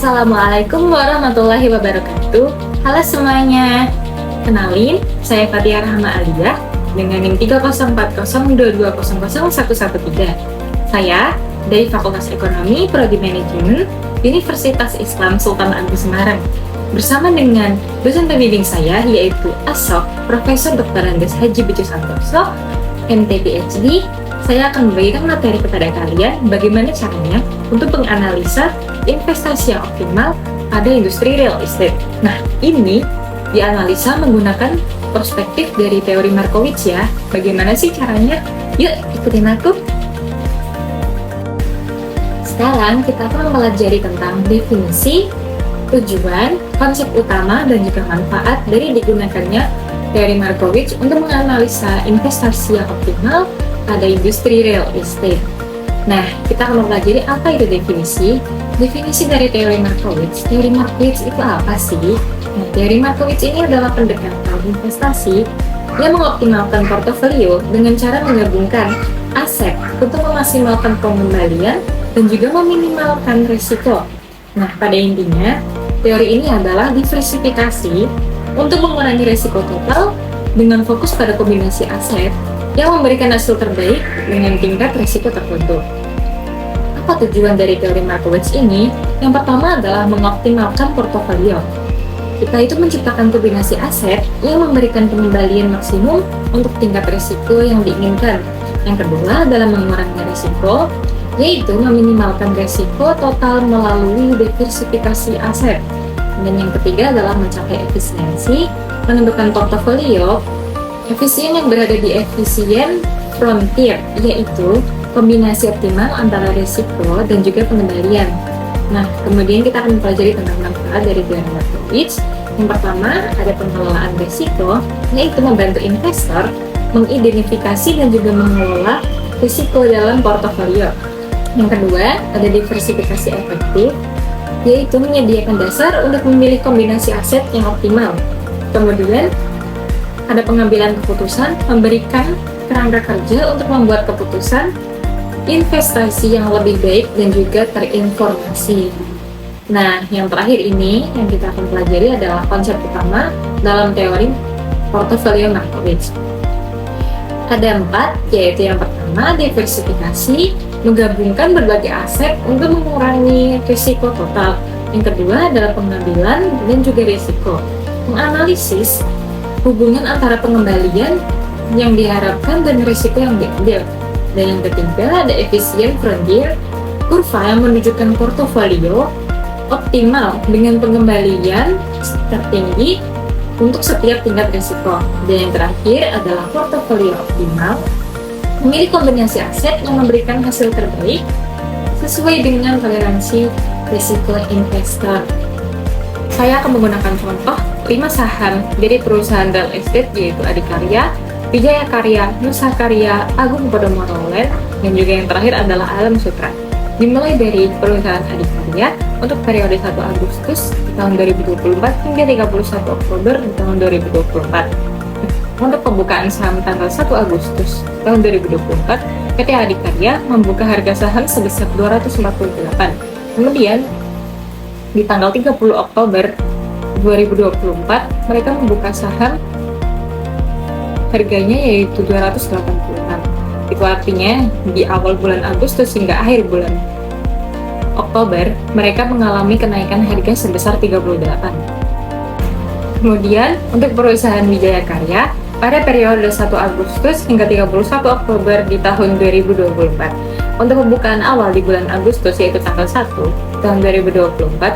Assalamualaikum warahmatullahi wabarakatuh. Halo semuanya. Kenalin, saya Fatia Rahma Aliyah dengan NIM 30402200113. Saya dari Fakultas Ekonomi Prodi Manajemen Universitas Islam Sultan Agung Semarang. Bersama dengan dosen pembimbing saya yaitu Asok Profesor Dr. Andes Haji Bejo Santoso, MT PhD. Saya akan membagikan materi kepada kalian bagaimana caranya untuk menganalisa investasi yang optimal pada industri real estate. Nah, ini dianalisa menggunakan perspektif dari teori Markowitz ya. Bagaimana sih caranya? Yuk, ikutin aku. Sekarang kita akan mempelajari tentang definisi, tujuan, konsep utama, dan juga manfaat dari digunakannya teori Markowitz untuk menganalisa investasi yang optimal pada industri real estate. Nah, kita akan mempelajari apa itu definisi. Definisi dari teori Markowitz. Teori Markowitz itu apa sih? Nah, teori Markowitz ini adalah pendekatan investasi yang mengoptimalkan portofolio dengan cara menggabungkan aset untuk memaksimalkan pengembalian dan juga meminimalkan risiko. Nah, pada intinya, teori ini adalah diversifikasi untuk mengurangi risiko total dengan fokus pada kombinasi aset yang memberikan hasil terbaik dengan tingkat risiko tertentu. Apa tujuan dari teori Markowitz ini? Yang pertama adalah mengoptimalkan portofolio. Kita itu menciptakan kombinasi aset yang memberikan pengembalian maksimum untuk tingkat risiko yang diinginkan. Yang kedua adalah mengurangi risiko, yaitu meminimalkan risiko total melalui diversifikasi aset. Dan yang ketiga adalah mencapai efisiensi, menentukan portofolio efisien yang berada di efisien frontier, yaitu kombinasi optimal antara risiko dan juga pengembalian. Nah, kemudian kita akan mempelajari tentang manfaat dari teori Markowitz. Yang pertama, ada pengelolaan risiko, yaitu membantu investor mengidentifikasi dan juga mengelola risiko dalam portofolio. Yang kedua, ada diversifikasi efektif, yaitu menyediakan dasar untuk memilih kombinasi aset yang optimal. Kemudian, ada pengambilan keputusan, memberikan kerangka kerja untuk membuat keputusan investasi yang lebih baik dan juga terinformasi. Nah, yang terakhir ini yang kita akan pelajari adalah konsep utama dalam teori portofolio Markowitz. Ada 4, yaitu yang pertama diversifikasi, menggabungkan berbagai aset untuk mengurangi risiko total. Yang kedua adalah pengambilan dan juga risiko, menganalisis hubungan antara pengembalian yang diharapkan dan risiko yang diambil. Dan yang ketiga ada efisien frontier, kurva yang menunjukkan portofolio optimal dengan pengembalian tertinggi untuk setiap tingkat risiko. Dan yang terakhir adalah portofolio optimal, memilih kombinasi aset yang memberikan hasil terbaik sesuai dengan toleransi risiko investor. Saya akan menggunakan contoh 5 saham dari perusahaan real estate yaitu Adikarya, Wijaya Karya, Nusa Karya, Agung Podomoro Land, dan juga yang terakhir adalah Alam Sutra. Dimulai dari perusahaan Adikarya untuk periode 1 Agustus tahun 2024 hingga 31 Oktober tahun 2024. Untuk pembukaan saham tanggal 1 Agustus tahun 2024, PT Adikarya membuka harga saham sebesar 248. Kemudian di tanggal 30 Oktober 2024, mereka membuka saham harganya yaitu 286. Itu artinya di awal bulan Agustus hingga akhir bulan Oktober, mereka mengalami kenaikan harga sebesar 38. Kemudian, untuk perusahaan Wijaya Karya, pada periode 1 Agustus hingga 31 Oktober di tahun 2024, untuk pembukaan awal di bulan Agustus yaitu tanggal 1 tahun 2024,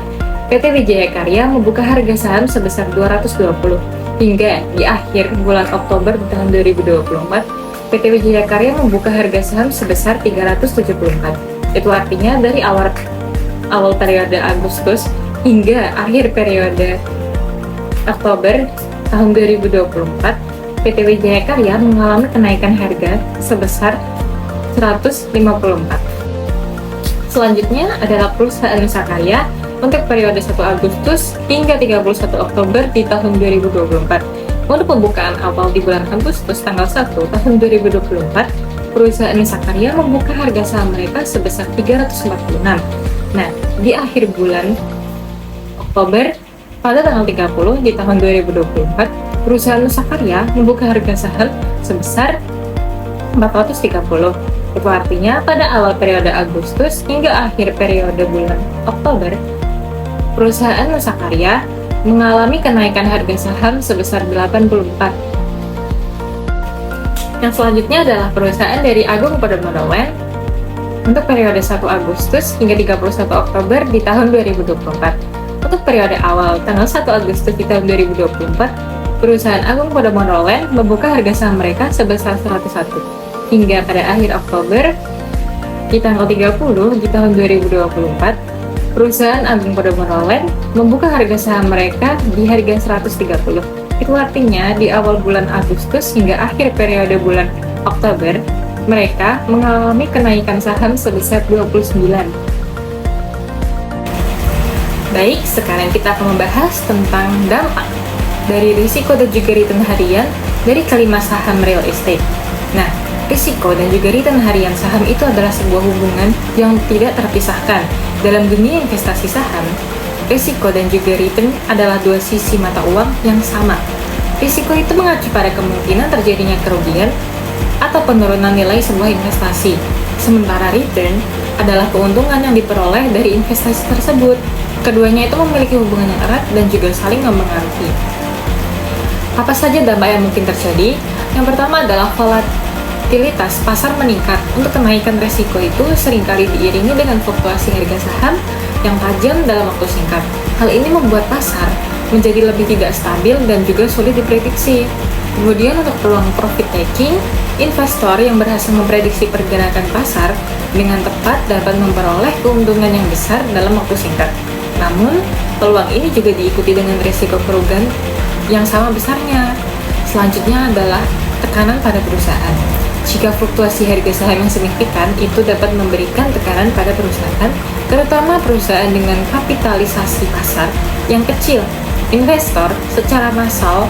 PT Wijaya Karya membuka harga saham sebesar 220 hingga di akhir bulan Oktober di tahun 2024 PT Wijaya Karya membuka harga saham sebesar 374. Itu artinya dari awal periode Agustus hingga akhir periode Oktober tahun 2024 PT Wijaya Karya mengalami kenaikan harga sebesar 154. Selanjutnya adalah perusahaan Nusa Karya untuk periode 1 Agustus hingga 31 Oktober di tahun 2024. Untuk pembukaan awal di bulan Agustus tanggal 1 tahun 2024, perusahaan Nusa Karya membuka harga saham mereka sebesar 346. Nah, di akhir bulan Oktober, pada tanggal 30 di tahun 2024, perusahaan Nusa Karya membuka harga saham sebesar 430. Itu artinya pada awal periode Agustus hingga akhir periode bulan Oktober, perusahaan Nusa Karya mengalami kenaikan harga saham sebesar 84. Yang selanjutnya adalah perusahaan dari Agung Podomoro Land untuk periode 1 Agustus hingga 31 Oktober di tahun 2024. Untuk periode awal tanggal 1 Agustus di tahun 2024, perusahaan Agung Podomoro Land membuka harga saham mereka sebesar 101. Hingga pada akhir Oktober di tanggal 30 di tahun 2024, perusahaan Agung Podomoro Land membuka harga saham mereka di harga 130. Itu artinya di awal bulan Agustus hingga akhir periode bulan Oktober, mereka mengalami kenaikan saham sebesar 29. Baik, sekarang kita akan membahas tentang dampak dari risiko dan juga return harian dari kelima saham real estate. Nah, risiko dan juga return harian saham itu adalah sebuah hubungan yang tidak terpisahkan. Dalam dunia investasi saham, risiko dan juga return adalah dua sisi mata uang yang sama. Risiko itu mengacu pada kemungkinan terjadinya kerugian atau penurunan nilai sebuah investasi. Sementara return adalah keuntungan yang diperoleh dari investasi tersebut. Keduanya itu memiliki hubungan yang erat dan juga saling mempengaruhi. Apa saja dampak yang mungkin terjadi? Yang pertama adalah volatilitas pasar meningkat. Untuk kenaikan resiko itu seringkali diiringi dengan fluktuasi harga saham yang tajam dalam waktu singkat. Hal ini membuat pasar menjadi lebih tidak stabil dan juga sulit diprediksi. Kemudian untuk peluang profit taking, investor yang berhasil memprediksi pergerakan pasar dengan tepat dapat memperoleh keuntungan yang besar dalam waktu singkat. Namun, peluang ini juga diikuti dengan risiko kerugian yang sama besarnya. Selanjutnya adalah tekanan pada perusahaan. Jika fluktuasi harga saham yang signifikan itu dapat memberikan tekanan pada perusahaan, terutama perusahaan dengan kapitalisasi pasar yang kecil. Investor secara massal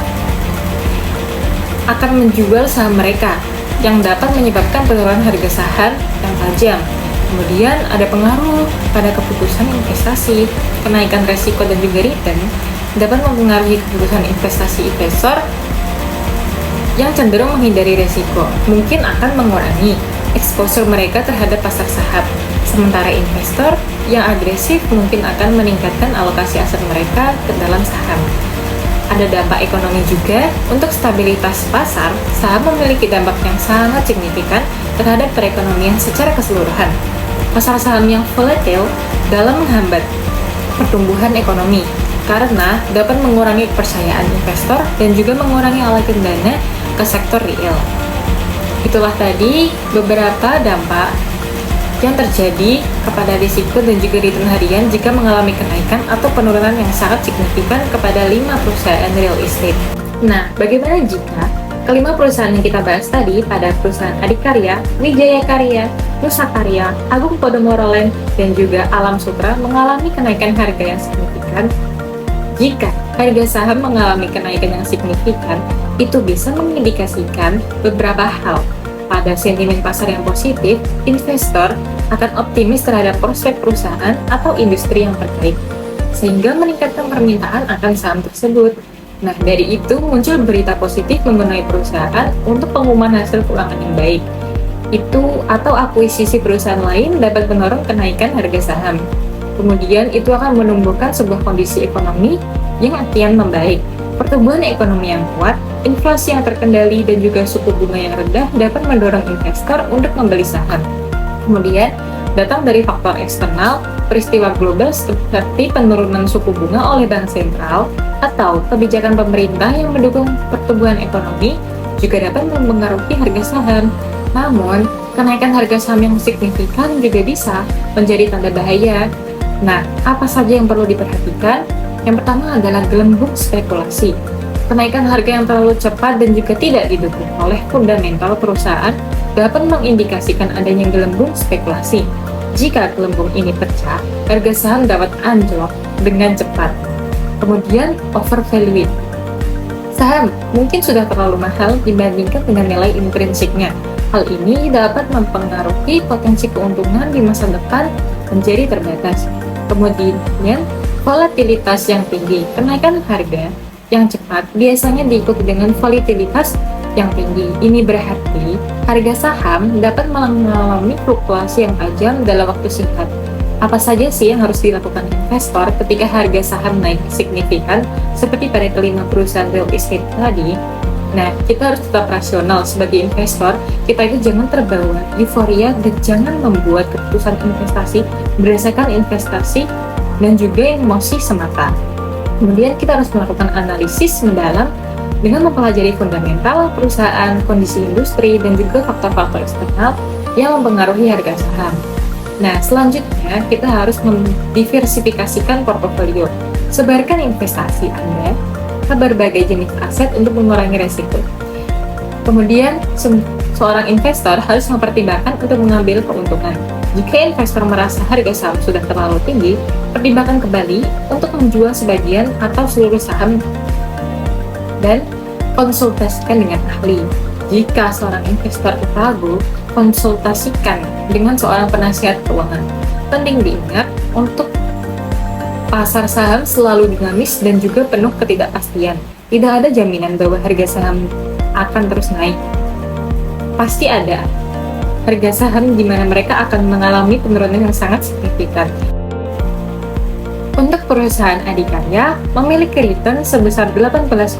akan menjual saham mereka yang dapat menyebabkan penurunan harga saham yang tajam. Kemudian ada pengaruh pada keputusan investasi. Kenaikan resiko dan juga return dapat mempengaruhi keputusan investasi investor yang cenderung menghindari resiko, mungkin akan mengurangi exposure mereka terhadap pasar saham. Sementara investor yang agresif mungkin akan meningkatkan alokasi aset mereka ke dalam saham. Ada dampak ekonomi juga. Untuk stabilitas pasar, saham memiliki dampak yang sangat signifikan terhadap perekonomian secara keseluruhan. Pasar saham yang volatile dalam menghambat pertumbuhan ekonomi karena dapat mengurangi kepercayaan investor dan juga mengurangi aliran dana ke sektor real. Itulah tadi beberapa dampak yang terjadi kepada risiko dan juga return harian jika mengalami kenaikan atau penurunan yang sangat signifikan kepada 5 perusahaan real estate. Nah, bagaimana jika kelima perusahaan yang kita bahas tadi pada perusahaan Adikarya, Wijaya Karya, Nusa Karya, Agung Podomoro Land, dan juga Alam Sutra mengalami kenaikan harga yang signifikan? Jika harga saham mengalami kenaikan yang signifikan, itu bisa mengindikasikan beberapa hal. Pada sentimen pasar yang positif, investor akan optimis terhadap prospek perusahaan atau industri yang terkait, sehingga meningkatkan permintaan akan saham tersebut. Nah, dari itu muncul berita positif mengenai perusahaan untuk pengumuman hasil keuangan yang baik. Itu atau akuisisi perusahaan lain dapat mendorong kenaikan harga saham. Kemudian itu akan menumbuhkan sebuah kondisi ekonomi yang kian membaik. Pertumbuhan ekonomi yang kuat, inflasi yang terkendali, dan juga suku bunga yang rendah dapat mendorong investor untuk membeli saham. Kemudian, datang dari faktor eksternal, peristiwa global seperti penurunan suku bunga oleh bank sentral atau kebijakan pemerintah yang mendukung pertumbuhan ekonomi juga dapat mempengaruhi harga saham. Namun, kenaikan harga saham yang signifikan juga bisa menjadi tanda bahaya. Nah, apa saja yang perlu diperhatikan? Yang pertama adalah gelembung spekulasi. Kenaikan harga yang terlalu cepat dan juga tidak didukung oleh fundamental perusahaan dapat mengindikasikan adanya gelembung spekulasi. Jika gelembung ini pecah, harga saham dapat anjlok dengan cepat. Kemudian, overvalued. Saham mungkin sudah terlalu mahal dibandingkan dengan nilai intrinsiknya. Hal ini dapat mempengaruhi potensi keuntungan di masa depan menjadi terbatas. Kemudian, Volatilitas yang tinggi. Kenaikan harga yang cepat biasanya diikuti dengan volatilitas yang tinggi. Ini berarti harga saham dapat mengalami fluktuasi yang tajam dalam waktu singkat. Apa saja sih yang harus dilakukan investor ketika harga saham naik signifikan seperti pada kelima perusahaan real estate tadi? Nah, kita harus tetap rasional sebagai investor. Kita itu jangan terbawa euforia dan jangan membuat keputusan investasi berdasarkan investasi dan juga emosi semata. Kemudian kita harus melakukan analisis mendalam dengan mempelajari fundamental perusahaan, kondisi industri, dan juga faktor-faktor eksternal yang mempengaruhi harga saham. Nah, selanjutnya kita harus mendiversifikasikan portofolio. Sebarkan investasi Anda ke berbagai jenis aset untuk mengurangi resiko. Kemudian, seorang investor harus mempertimbangkan untuk mengambil keuntungan. Jika investor merasa harga saham sudah terlalu tinggi, pertimbangkan kembali untuk menjual sebagian atau seluruh saham dan konsultasikan dengan ahli. Jika seorang investor ragu, konsultasikan dengan seorang penasihat keuangan. Penting diingat, untuk pasar saham selalu dinamis dan juga penuh ketidakpastian. Tidak ada jaminan bahwa harga saham akan terus naik. Pasti ada harga saham di mana mereka akan mengalami penurunan yang sangat signifikan. Untuk perusahaan adikarya, memiliki return sebesar 18,52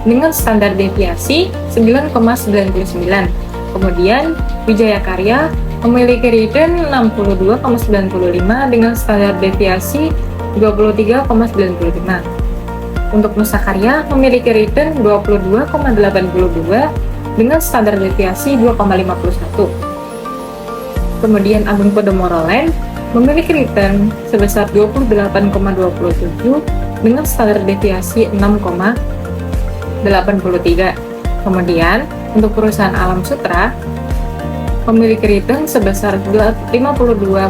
dengan standar deviasi 9,99. Kemudian, Wijaya Karya memiliki return 62,95 dengan standar deviasi 23,95. Untuk Nusa Karya memiliki return 22,82 dengan standar deviasi 2,51. Kemudian Agung Podomoro Land memiliki return sebesar 28,27 dengan standar deviasi 6,83. Kemudian untuk perusahaan Alam Sutra memiliki return sebesar 52,53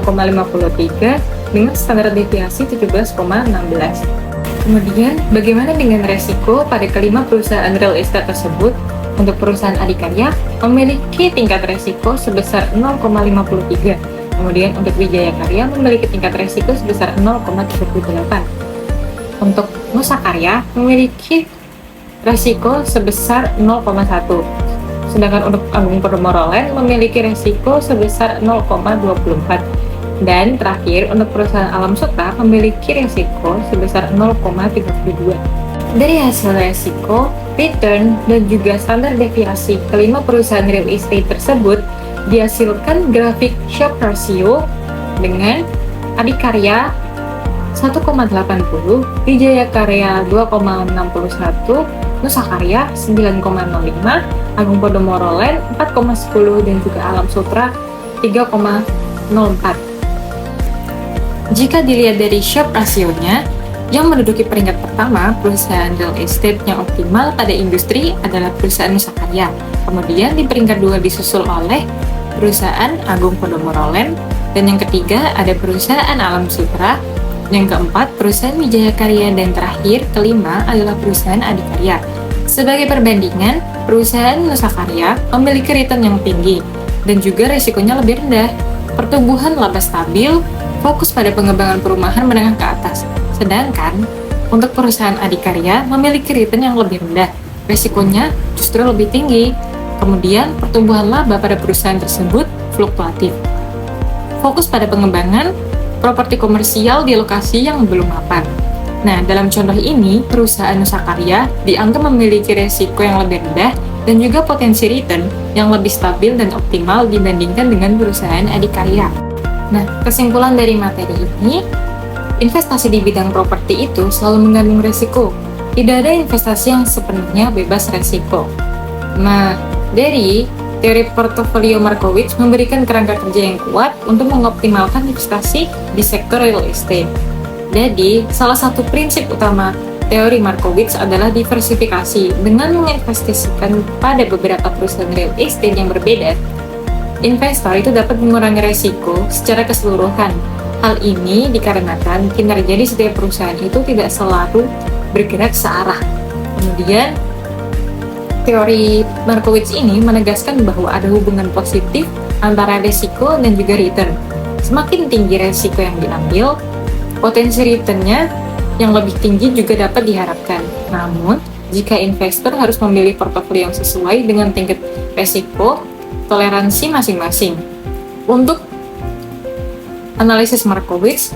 dengan standar deviasi 17,16. Kemudian, bagaimana dengan resiko pada kelima perusahaan real estate tersebut? Untuk perusahaan adikarya memiliki tingkat resiko sebesar 0,53. Kemudian untuk Wijaya Karya memiliki tingkat resiko sebesar 0,38. Untuk Nusa Karya memiliki resiko sebesar 0,1. Sedangkan untuk Agung Podomoro Land memiliki resiko sebesar 0,24. Dan terakhir, untuk perusahaan Alam Sutra memiliki resiko sebesar 0,32. Dari hasil resiko, return, dan juga standar deviasi kelima perusahaan real estate tersebut, dihasilkan grafik Sharpe ratio dengan Adikarya 1,80, Wijaya Karya 2,61, Nusa Karya 9,05, Agung Podomoro Land 4,10, dan juga Alam Sutra 3,04. Jika dilihat dari Sharpe rasionya, yang menduduki peringkat pertama perusahaan real estate yang optimal pada industri adalah perusahaan Nusa Karya. Kemudian di peringkat 2 disusul oleh perusahaan Agung Podomoro Land, dan yang ketiga ada perusahaan Alam Sutra, yang keempat perusahaan Wijaya Karya, dan terakhir kelima adalah perusahaan Adikarya. Sebagai perbandingan, perusahaan Nusa Karya memiliki return yang tinggi dan juga risikonya lebih rendah. Pertumbuhan laba stabil, fokus pada pengembangan perumahan menengah ke atas. Sedangkan untuk perusahaan Adikarya memiliki return yang lebih rendah, risikonya justru lebih tinggi. Kemudian pertumbuhan laba pada perusahaan tersebut fluktuatif. Fokus pada pengembangan properti komersial di lokasi yang belum mapan. Nah, dalam contoh ini, perusahaan Nusa Karya dianggap memiliki risiko yang lebih rendah dan juga potensi return yang lebih stabil dan optimal dibandingkan dengan perusahaan Adikarya. Nah, kesimpulan dari materi ini, investasi di bidang properti itu selalu mengandung risiko. Tidak ada investasi yang sepenuhnya bebas risiko. Nah, dari teori portofolio Markowitz memberikan kerangka kerja yang kuat untuk mengoptimalkan investasi di sektor real estate. Jadi, salah satu prinsip utama teori Markowitz adalah diversifikasi. Dengan menginvestasikan pada beberapa perusahaan real estate yang berbeda, investor itu dapat mengurangi risiko secara keseluruhan. Hal ini dikarenakan kinerja di setiap perusahaan itu tidak selalu bergerak searah. Kemudian, teori Markowitz ini menegaskan bahwa ada hubungan positif antara risiko dan juga return. Semakin tinggi risiko yang diambil, potensi returnnya yang lebih tinggi juga dapat diharapkan. Namun, jika investor harus memilih portofolio yang sesuai dengan tingkat resiko toleransi masing-masing. Untuk analisis Markowitz,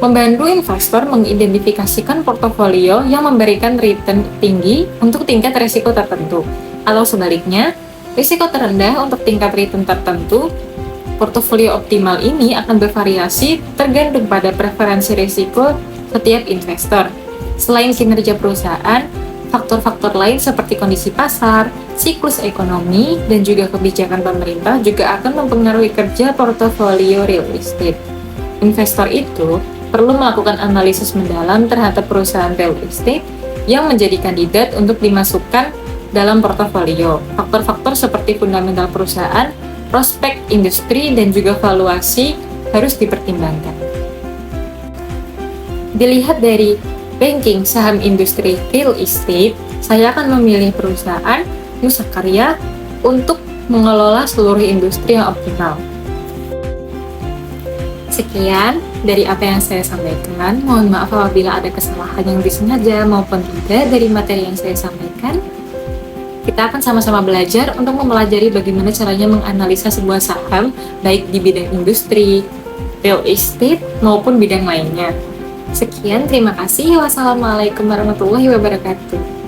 membantu investor mengidentifikasikan portofolio yang memberikan return tinggi untuk tingkat risiko tertentu. Atau sebaliknya, risiko terendah untuk tingkat return tertentu. Portofolio optimal ini akan bervariasi tergantung pada preferensi risiko setiap investor. Selain kinerja perusahaan, faktor-faktor lain seperti kondisi pasar, siklus ekonomi, dan juga kebijakan pemerintah juga akan mempengaruhi kerja portofolio real estate. Investor itu perlu melakukan analisis mendalam terhadap perusahaan real estate yang menjadi kandidat untuk dimasukkan dalam portofolio. Faktor-faktor seperti fundamental perusahaan, prospek industri, dan juga valuasi harus dipertimbangkan. Dilihat dari ranking saham industri real estate, saya akan memilih perusahaan Nusakarya untuk mengelola seluruh industri yang optimal. Sekian dari apa yang saya sampaikan. Mohon maaf apabila ada kesalahan yang disengaja maupun tidak dari materi yang saya sampaikan. Kita akan sama-sama belajar untuk mempelajari bagaimana caranya menganalisa sebuah saham, baik di bidang industri, real estate, maupun bidang lainnya. Sekian, terima kasih. Wassalamualaikum warahmatullahi wabarakatuh.